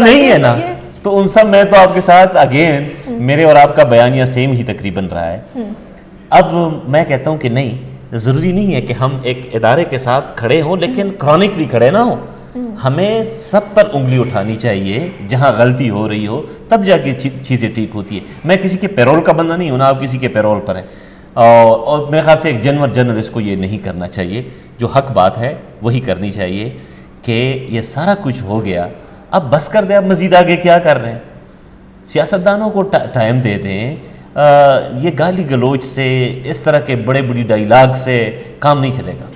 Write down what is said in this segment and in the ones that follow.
نہیں ہے نا, تو ان سب میں تو آپ کے ساتھ اگین میرے اور آپ کا بیانیہ سیم ہی تقریباً رہا ہے. اب میں کہتا ہوں کہ نہیں, ضروری نہیں ہے کہ ہم ایک ادارے کے ساتھ کھڑے ہوں لیکن کرونکلی کھڑے نہ ہوں. ہمیں سب پر انگلی اٹھانی چاہیے, جہاں غلطی ہو رہی ہو تب جا کے چیزیں ٹھیک ہوتی ہے. میں کسی کے پیرول کا بندہ نہیں ہوں نا, آپ کسی کے پیرول پر ہیں, اور میرے خیال سے ایک جرنلسٹ کو یہ نہیں کرنا چاہیے. جو حق بات ہے وہی کرنی چاہیے کہ یہ سارا کچھ ہو گیا, اب بس کر دیں, اب مزید آگے کیا کر رہے ہیں. سیاستدانوں کو ٹائم دے دیں. یہ گالی گلوچ سے, اس طرح کے بڑے بڑی ڈائیلاگ سے کام نہیں چلے گا.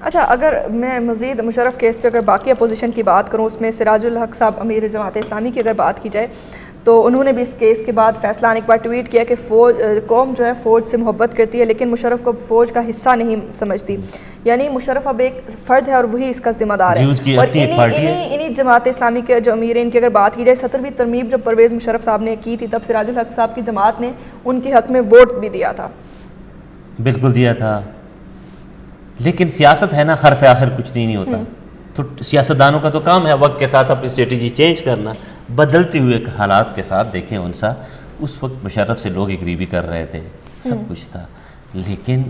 اچھا, اگر میں مزید مشرف کیس پہ اگر باقی اپوزیشن کی بات کروں, اس میں سراج الحق صاحب امیر جماعت اسلامی کی اگر بات کی جائے تو انہوں نے بھی اس کیس کے بعد فیصلہ آنے کے بعد ٹویٹ کیا کہ قوم جو ہے فوج سے محبت کرتی ہے لیکن مشرف کو فوج کا حصہ نہیں سمجھتی. یعنی مشرف اب ایک فرد ہے اور وہی اس کا ذمہ دار ہے. اور انہی جماعت اسلامی کے جو امیر ہیں, ان کی اگر بات کی جائے, 17ویں ترمیم جب پرویز مشرف صاحب نے کی تھی تب سراج الحق صاحب کی جماعت نے ان کے حق میں ووٹ بھی دیا تھا. بالکل دیا تھا, لیکن سیاست ہے نا, حرف آخر کچھ نہیں ہوتا. تو سیاستدانوں کا تو کام ہے وقت کے ساتھ اپنی اسٹریٹجی چینج کرنا, بدلتے ہوئے حالات کے ساتھ. دیکھیں انسا, اس وقت مشرف سے لوگ ایگری بھی کر رہے تھے, سب کچھ تھا, لیکن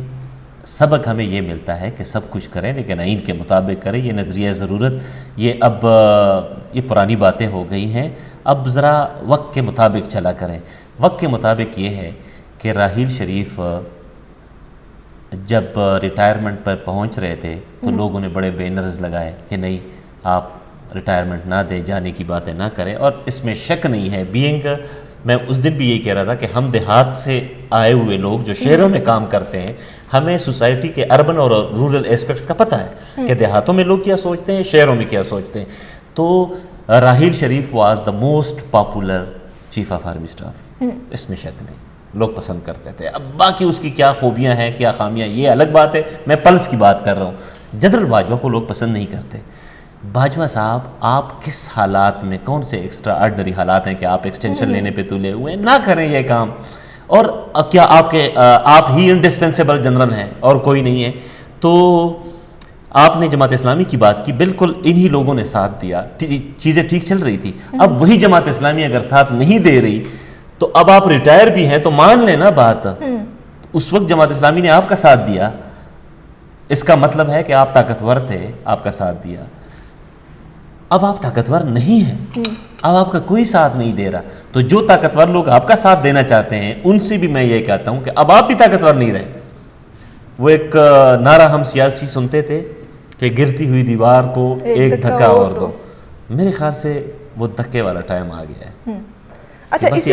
سبق ہمیں یہ ملتا ہے کہ سب کچھ کریں لیکن آئین کے مطابق کریں. یہ نظریہ ضرورت, یہ پرانی باتیں ہو گئی ہیں. اب ذرا وقت کے مطابق چلا کریں. وقت کے مطابق یہ ہے کہ راحیل شریف جب ریٹائرمنٹ پر پہنچ رہے تھے تو لوگوں نے بڑے بینرز لگائے کہ نہیں, آپ ریٹائرمنٹ نہ دیں, جانے کی باتیں نہ کریں. اور اس میں شک نہیں ہے, میں اس دن بھی یہی کہہ رہا تھا کہ ہم دیہات سے آئے ہوئے لوگ جو شہروں میں کام کرتے ہیں, ہمیں سوسائٹی کے اربن اور رورل ایسپیکٹس کا پتہ ہے کہ دیہاتوں میں لوگ کیا سوچتے ہیں, شہروں میں کیا سوچتے ہیں. تو Raheel Sharif was the most popular chief of army staff, اس میں شک نہیں, لوگ پسند کرتے تھے. اب باقی اس کی کیا خوبیاں ہیں, کیا خامیاں, یہ الگ بات ہے. میں پلس کی بات کر رہا ہوں. جنرل باجوہ کو لوگ پسند نہیں کرتے. باجوہ صاحب, آپ کس حالات میں, کون سے ایکسٹرا آرڈنری حالات ہیں کہ آپ ایکسٹینشن لینے پہ تلے ہوئے ہیں, نہ کریں یہ کام. اور کیا آپ ہی انڈسپینسیبل جنرل ہیں اور کوئی نہیں ہے. تو آپ نے جماعت اسلامی کی بات کی, بالکل انہی لوگوں نے ساتھ دیا, چیزیں ٹھیک چل رہی تھی. اب وہی جماعت اسلامی اگر ساتھ نہیں دے رہی تو اب آپ ریٹائر بھی ہیں تو مان لینا بات. اس وقت جماعت اسلامی نے آپ کا ساتھ دیا, اس کا مطلب ہے کہ آپ طاقتور تھے, آپ کا ساتھ دیا. اب آپ طاقتور نہیں ہیں, اب آپ کا کوئی ساتھ نہیں دے رہا. تو جو طاقتور لوگ آپ کا ساتھ دینا چاہتے ہیں ان سے بھی میں یہ کہتا ہوں کہ اب آپ بھی طاقتور نہیں رہے. وہ ایک نعرہ ہم سیاسی سنتے تھے کہ گرتی ہوئی دیوار کو ایک دھکا اور دو. میرے خیال سے وہ دھکے والا ٹائم آ گیا ہے. اچھا, اسی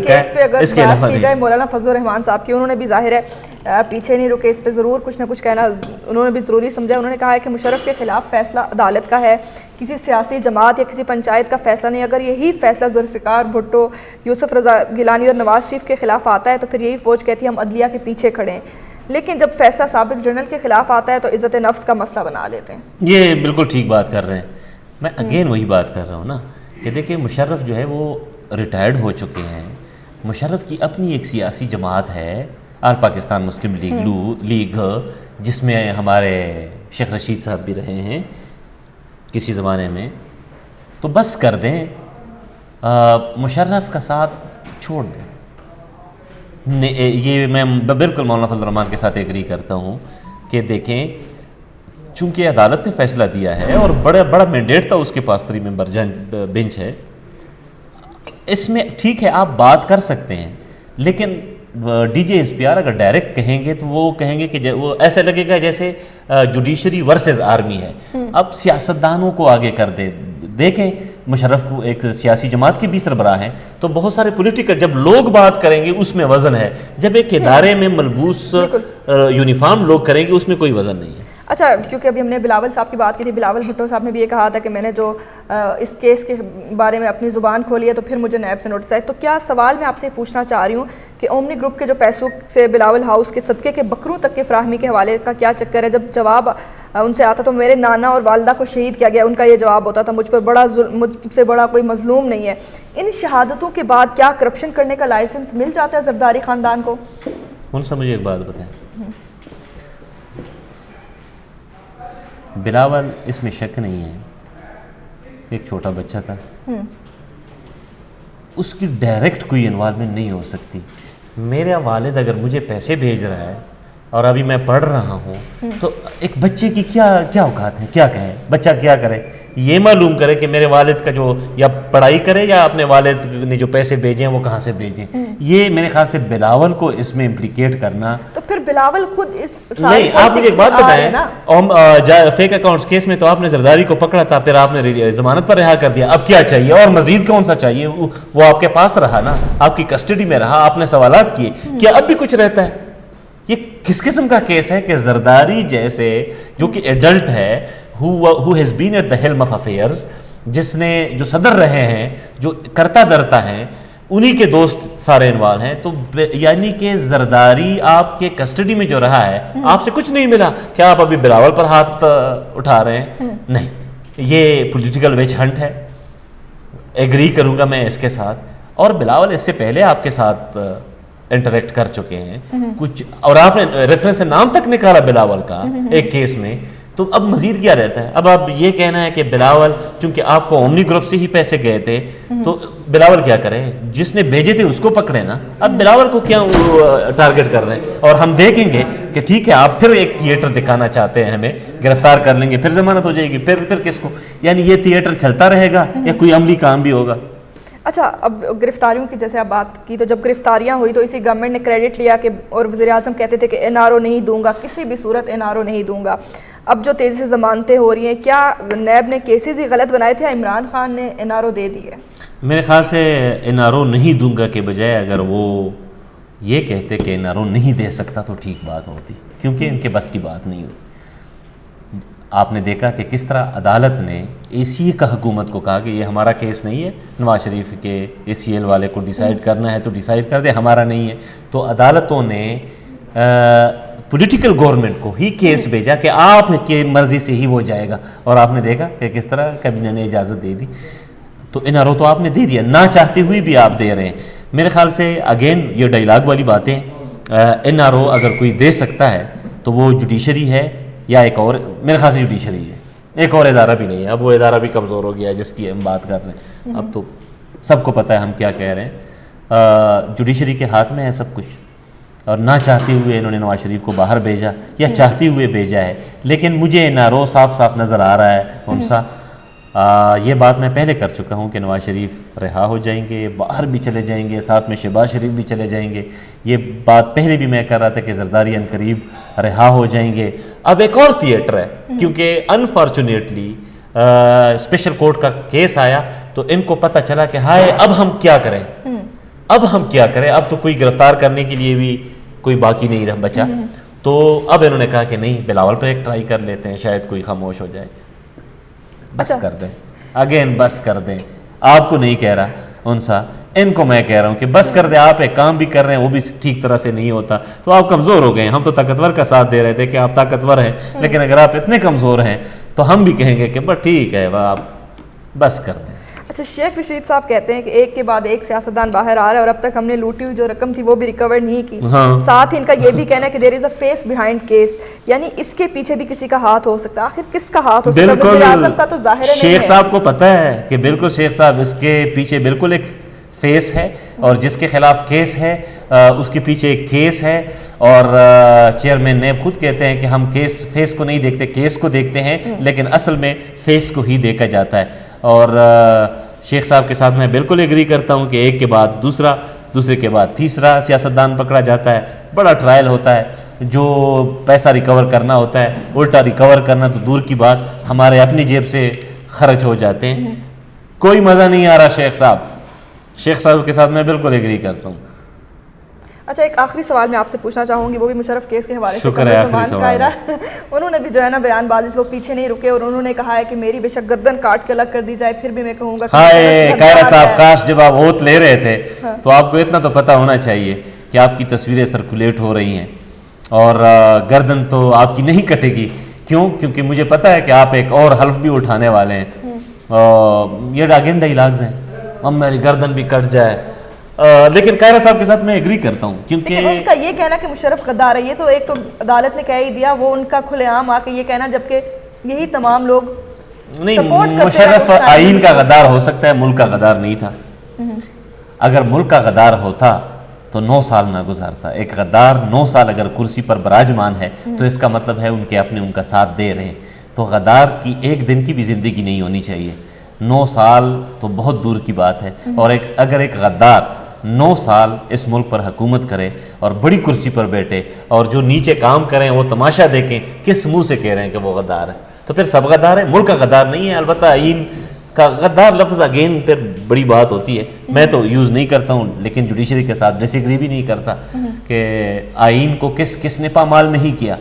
کیس پہ اگر بات کی جائے مولانا فضل الرحمان صاحب کی, انہوں نے بھی ظاہر ہے پیچھے نہیں رکے, اس پہ ضرور کچھ نہ کچھ کہنا انہوں نے بھی ضروری سمجھا. انہوں نے کہا ہے کہ مشرف کے خلاف فیصلہ عدالت کا ہے, کسی سیاسی جماعت یا کسی پنچایت کا فیصلہ نہیں. اگر یہی فیصلہ ذوالفقار بھٹو, یوسف رضا گیلانی اور نواز شریف کے خلاف آتا ہے تو پھر یہی فوج کہتی ہے ہم عدلیہ کے پیچھے کھڑے ہیں. لیکن جب فیصلہ سابق جنرل کے خلاف آتا ہے تو عزت نفس کا مسئلہ بنا لیتے ہیں. یہ بالکل ٹھیک بات کر رہے ہیں. میں اگین وہی بات کر رہا ہوں نا کہ دیکھیں, مشرف جو ہے وہ ریٹائرڈ ہو چکے ہیں. مشرف کی اپنی ایک سیاسی جماعت ہے, آل پاکستان مسلم لیگ, جس میں ہمارے شیخ رشید صاحب بھی رہے ہیں کسی زمانے میں. تو بس کر دیں, مشرف کا ساتھ چھوڑ دیں. یہ میں بالکل مولانا فضل الرحمان کے ساتھ ایگری کرتا ہوں کہ دیکھیں, چونکہ عدالت نے فیصلہ دیا ہے اور بڑا مینڈیٹ تھا اس کے پاس, 3 ممبر بینچ ہے, اس میں ٹھیک ہے آپ بات کر سکتے ہیں. لیکن D J S P R اگر ڈائریکٹ کہیں گے تو وہ کہیں گے کہ وہ ایسا لگے گا جیسے جوڈیشری ورسز آرمی ہے. اب سیاستدانوں کو آگے کر دے. دیکھیں, مشرف کو ایک سیاسی جماعت کے بھی سربراہ ہیں, تو بہت سارے پولیٹیکل جب لوگ بات کریں گے اس میں وزن ہے. جب ایک ادارے میں ملبوس یونیفارم لوگ کریں گے اس میں کوئی وزن نہیں ہے. اچھا, کیونکہ ابھی ہم نے بلاول صاحب کی بات کی تھی, بلاول بھٹو صاحب نے بھی یہ کہا تھا کہ میں نے جو اس کیس کے بارے میں اپنی زبان کھولی ہے تو پھر مجھے نیب سے نوٹس آئے. تو کیا سوال میں آپ سے پوچھنا چاہ رہی ہوں کہ اومنی گروپ کے جو پیسوں سے بلاول ہاؤس کے صدقے کے بکروں تک کے فراہمی کے حوالے کا کیا چکر ہے؟ جب جواب ان سے آتا تو میرے نانا اور والدہ کو شہید کیا گیا, ان کا یہ جواب ہوتا تھا مجھ سے بڑا کوئی مظلوم نہیں ہے. ان شہادتوں کے بعد کیا کرپشن کرنے کا لائسنس مل جاتا ہے زرداری خاندان کو؟ ان سے مجھے ایک بات بتائیں, بلاول اس میں شک نہیں ہے ایک چھوٹا بچہ تھا، اس کی ڈائریکٹ کوئی انوالومنٹ نہیں ہو سکتی. میرا والد اگر مجھے پیسے بھیج رہا ہے اور ابھی میں پڑھ رہا ہوں تو ایک بچے کی کیا اوقات ہے، کیا کہے بچہ، کیا کرے؟ یہ معلوم کرے کہ میرے والد کا جو یا پڑھائی کرے یا اپنے والد نے جو پیسے بھیجے ہیں وہ کہاں سے بھیجیں. یہ میرے خیال سے بلاول کو اس میں امپلیکیٹ کرنا. تو پھر بلاول خود اس نہیں، آپ مجھے ایک بات بتائیں، فیک اکاؤنٹس کیس میں تو آپ نے زرداری کو پکڑا تھا، پھر آپ نے ضمانت پر رہا کر دیا. اب کیا چاہیے اور مزید کون سا چاہیے؟ وہ آپ کے پاس رہا نا، آپ کی کسٹڈی میں رہا، آپ نے سوالات کیے. کیا اب بھی کچھ رہتا ہے؟ یہ کس قسم کا کیس ہے کہ زرداری جیسے جو کہ ایڈلٹ ہے، who has been at the helm of affairs، جو صدر رہے ہیں، جو کرتا درتا ہیں، انہی کے دوست سارے انوالو ہیں. تو یعنی کہ زرداری آپ کے کسٹڈی میں جو رہا ہے، آپ سے کچھ نہیں ملا، کیا آپ ابھی بلاول پر ہاتھ اٹھا رہے ہیں؟ نہیں، یہ پولیٹیکل ویچ ہنٹ ہے. ایگری کروں گا میں اس کے ساتھ. اور بلاول اس سے پہلے آپ کے ساتھ انٹریکٹ کر چکے ہیں کچھ، اور آپ نے ریفرنس نام تک نکالا بلاول کا ایک کیس میں. تو اب مزید کیا رہتا ہے؟ اب آپ یہ کہنا ہے کہ بلاول، چونکہ آپ کو اومنی گروپ سے ہی پیسے گئے تھے، تو بلاول کیا کرے؟ جس نے بھیجے تھے اس کو پکڑے نا. اب بلاول کو کیا ٹارگٹ کر رہے ہیں؟ اور ہم دیکھیں گے کہ ٹھیک ہے، آپ پھر ایک تھیٹر دکھانا چاہتے ہیں، ہمیں گرفتار کر لیں گے، پھر ضمانت ہو جائے گی، پھر کس کو؟ یعنی یہ تھیٹر چلتا رہے گا یا کوئی عملی کام بھی ہوگا؟ اچھا، اب گرفتاریوں کی جیسے آپ بات کی، تو جب گرفتاریاں ہوئی تو اسی گورنمنٹ نے کریڈٹ لیا کہ، اور وزیر اعظم کہتے تھے کہ NRO نہیں دوں گا، کسی بھی صورت NRO نہیں دوں گا. اب جو تیزی سے ضمانتیں ہو رہی ہیں، کیا نیب نے کیسز ہی غلط بنائے تھے یا عمران خان نے NRO دے دی ہے؟ میرے خیال سے NRO نہیں دوں گا کے بجائے اگر وہ یہ کہتے کہ NRO نہیں دے سکتا تو ٹھیک بات ہوتی، کیونکہ ان کے بس کی بات نہیں ہوتی. آپ نے دیکھا کہ کس طرح عدالت نے ACA کا حکومت کو کہا کہ یہ ہمارا کیس نہیں ہے، نواز شریف کے ACL والے کو ڈیسائیڈ کرنا ہے تو ڈیسائیڈ کر دے، ہمارا نہیں ہے. تو عدالتوں نے پولیٹیکل گورنمنٹ کو ہی کیس بھیجا کہ آپ کی مرضی سے ہی وہ جائے گا. اور آپ نے دیکھا کہ کس طرح کابینہ نے اجازت دے دی. تو NRO تو آپ نے دے دیا، نہ چاہتے ہوئے بھی آپ دے رہے ہیں. میرے خیال سے اگین یہ ڈائیلاگ والی باتیں، NRO اگر کوئی دے سکتا ہے تو وہ جوڈیشری ہے یا ایک اور، میرے خیال سے جوڈیشری ہے، ایک اور ادارہ بھی نہیں ہے. اب وہ ادارہ بھی کمزور ہو گیا ہے جس کی ہم بات کر رہے ہیں. اب تو سب کو پتہ ہے ہم کیا کہہ رہے ہیں. جوڈیشری کے ہاتھ میں ہے سب کچھ، اور نہ چاہتے ہوئے انہوں نے نواز شریف کو باہر بھیجا یا چاہتے ہوئے بھیجا ہے. لیکن مجھے NRO صاف نظر آ رہا ہے ان سا. یہ بات میں پہلے کر چکا ہوں کہ نواز شریف رہا ہو جائیں گے، باہر بھی چلے جائیں گے، ساتھ میں شہباز شریف بھی چلے جائیں گے. یہ بات پہلے بھی میں کر رہا تھا کہ زرداری عنقریب رہا ہو جائیں گے. اب ایک اور تھیٹر ہے، کیونکہ انفارچونیٹلی اسپیشل کورٹ کا کیس آیا تو ان کو پتہ چلا کہ ہائے اب ہم کیا کریں، اب تو کوئی گرفتار کرنے کے لیے بھی کوئی باقی نہیں رہا بچا. تو اب انہوں نے کہا کہ نہیں، بلاول پر ایک ٹرائی کر لیتے ہیں، شاید کوئی خاموش ہو جائے. بس کر دیں، اگین بس کر دیں. آپ کو نہیں کہہ رہا ان سا، ان کو میں کہہ رہا ہوں کہ بس کر دیں. آپ ایک کام بھی کر رہے ہیں وہ بھی ٹھیک طرح سے نہیں ہوتا، تو آپ کمزور ہو گئے ہیں. ہم تو طاقتور کا ساتھ دے رہے تھے کہ آپ طاقتور ہیں، لیکن اگر آپ اتنے کمزور ہیں تو ہم بھی کہیں گے کہ بس ٹھیک ہے، آپ بس کر دیں. اچھا، شیخ رشید صاحب کہتے ہیں کہ ایک کے بعد ایک سیاستدان باہر آ رہا ہے اور اب تک ہم نے لوٹی ہوئی جو رقم تھی وہ بھی ریکور نہیں کی. ساتھ ہی ان کا یہ بھی کہنا ہے کہ دیر از اے فیس بیہائنڈ کیس، یعنی اس کے پیچھے بھی کسی کا ہاتھ ہو سکتا ہے. آخر کس کا ہاتھ ہو سکتا ہے؟ وزیر اعظم کا تو ظاہر ہے. شیخ صاحب کو پتہ ہے کہ بالکل شیخ صاحب اس کے پیچھے بالکل ایک فیس ہے، اور جس کے خلاف کیس ہے اس کے پیچھے ایک کیس ہے. اور چیئرمین نیب خود کہتے ہیں کہ ہم فیس کو نہیں دیکھتے، کیس کو دیکھتے ہیں، لیکن اصل میں فیس کو ہی دیکھا جاتا ہے. اور شیخ صاحب کے ساتھ میں بالکل ایگری کرتا ہوں کہ ایک کے بعد دوسرا، دوسرے کے بعد تیسرا سیاستدان پکڑا جاتا ہے. بڑا ٹرائل ہوتا ہے، جو پیسہ ریکور کرنا ہوتا ہے، الٹا ریکور کرنا تو دور کی بات، ہمارے اپنی جیب سے خرچ ہو جاتے ہیں. کوئی مزہ نہیں آ رہا شیخ صاحب کے ساتھ میں بالکل ایگری کرتا ہوں. اچھا، ایک آخری سوال میں آپ سے پوچھنا چاہوں گی، وہ بھی مشرف کیس کے حوالے سے. شکر ہے، آخری سوال. انہوں نے بھی جو ہے نا بیان بازی سے وہ پیچھے نہیں رکے، اور انہوں نے کہا ہے کہ میری بے شک گردن کاٹ کے الگ کر دی جائے پھر بھی میں کہوں گا. ہائے قائرہ صاحب، کاش جب آپ اوت لے رہے تھے تو آپ کو اتنا تو پتہ ہونا چاہیے کہ آپ کی تصویریں سرکولیٹ ہو رہی ہیں اور گردن تو آپ کی نہیں کٹے گی. کیوں؟ کیونکہ مجھے پتہ ہے کہ آپ ایک اور حلف بھی اٹھانے والے ہیں. یہ اگین ڈائیلاگز ہیں، اب میری گردن بھی کٹ جائے. لیکن قائرہ صاحب کے ساتھ میں ایگری کرتا ہوں، کیونکہ ان کا یہ کہنا کہ مشرف غدار ہے، یہ تو ایک تو عدالت نے کہہ ہی دیا، وہ ان کا کھلے عام آ کے یہ کہنا، جبکہ یہی تمام لوگ نہیں support کرتے رہے مشرف اس time آئین میں. کا غدار ہو سکتا ہے، ملک کا غدار نہیں تھا. اگر ملک کا غدار ہوتا تو 9 سال نہ گزارتا. ایک غدار 9 سال اگر کرسی پر براجمان ہے تو اس کا مطلب ہے ان کے اپنے ان کا ساتھ دے رہے ہیں. تو غدار کی ایک دن کی بھی زندگی نہیں ہونی چاہیے. 9 سال تو بہت دور کی بات ہے. اور اگر ایک غدار 9 سال اس ملک پر حکومت کرے اور بڑی کرسی پر بیٹھے اور جو نیچے کام کریں وہ تماشا دیکھیں، کس منہ سے کہہ رہے ہیں کہ وہ غدار ہے؟ تو پھر سب غدار ہیں، ملک کا غدار نہیں ہے. البتہ آئین کا غدار لفظ اگین پھر بڑی بات ہوتی ہے، میں تو یوز نہیں کرتا ہوں، لیکن جوڈیشری کے ساتھ ڈس ایگری بھی نہیں کرتا کہ آئین کو کس نے پامال نہیں کیا.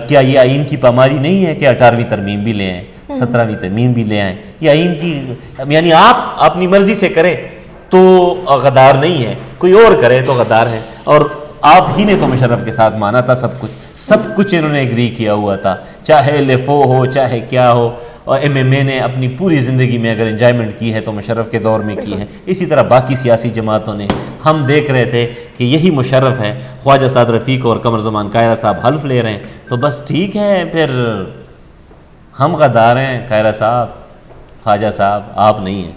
کیا یہ آئین کی پامالی نہیں ہے کہ 18ویں ترمیم بھی لے آئیں، 17ویں ترمیم بھی لے آئیں؟ یہ آئین کی یعنی آپ اپنی مرضی سے کریں تو غدار نہیں ہے، کوئی اور کرے تو غدار ہے. اور آپ ہی نے تو مشرف کے ساتھ مانا تھا سب کچھ انہوں نے ایگری کیا ہوا تھا، چاہے لیفو ہو چاہے کیا ہو. اور ایم ایم اے نے اپنی پوری زندگی میں اگر انجوائمنٹ کی ہے تو مشرف کے دور میں کی ہے. اسی طرح باقی سیاسی جماعتوں نے. ہم دیکھ رہے تھے کہ یہی مشرف ہے، خواجہ سعد رفیق اور قمر زمان قاہرہ صاحب حلف لے رہے ہیں، تو بس ٹھیک ہے پھر ہم غدار ہیں. قاہرہ صاحب، خواجہ صاحب، آپ نہیں ہیں.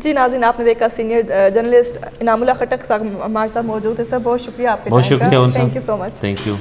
جی ناظرین، آپ نے دیکھا سینئر جرنلسٹ انعام اللہ خٹک صاحب ہمارے ساتھ موجود ہے. سر بہت شکریہ آپ کے بہت شکریہ ان thank you so much. Thank you.